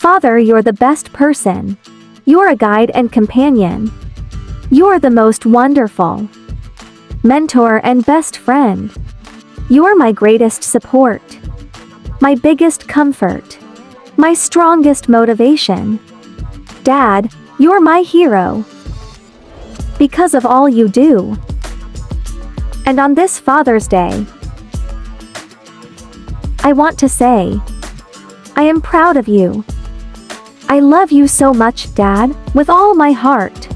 Father, you're the best person. You're a guide and companion. You're the most wonderful mentor and best friend. You're my greatest support, my biggest comfort, my strongest motivation. Dad, you're my hero because of all you do. And on this Father's Day, I want to say, I am proud of you. I love you so much, Dad, with all my heart.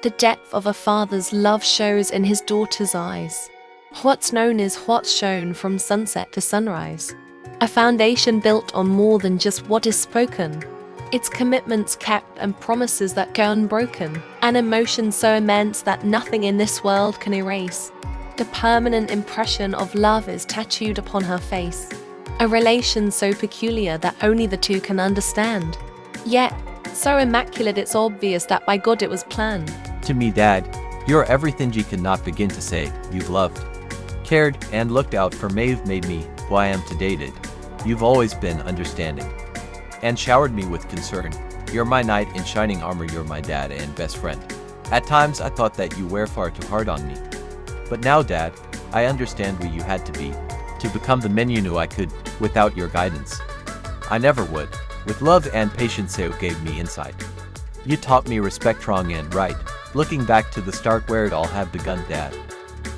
The depth of a father's love shows in his daughter's eyes. What's known is what's shown from sunset to sunrise. A foundation built on more than just what is spoken. It's commitments kept and promises that go unbroken. An emotion so immense that nothing in this world can erase. The permanent impression of love is tattooed upon her face. A relation so peculiar that only the two can understand. Yet, so immaculate it's obvious that by God it was planned. To me, Dad, you're everything you cannot begin to say you've loved, cared, and looked out for. You've made me who I am today. You've always been understanding and showered me with concern. You're my knight in shining armor. You're my dad and best friend. At times I thought that you were far too hard on me. But now, Dad, I understand where you had to be to become the man you knew I could without your guidance. I never would. With love and patience you gave me insight. You taught me respect wrong and right. Looking back to the start where it all had begun, Dad.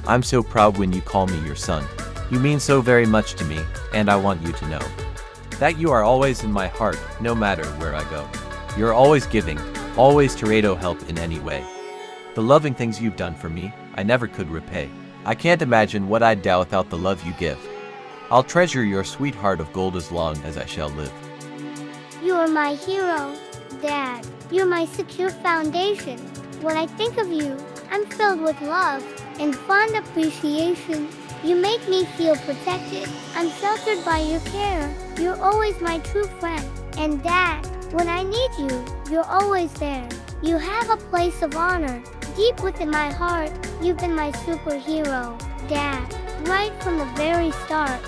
I'm so proud when you call me your son. You mean so very much to me, and I want you to know that you are always in my heart, no matter where I go. You're always giving, always to help in any way. The loving things you've done for me, I never could repay. I can't imagine what I'd do without the love you give. I'll treasure your sweet heart of gold as long as I shall live. You're my hero, Dad. You're my secure foundation. When I think of you, I'm filled with love and fond appreciation. You make me feel protected. I'm sheltered by your care. You're always my true friend. And Dad, when I need you, you're always there. You have a place of honor deep within my heart. You've been my superhero, Dad, right from the very start.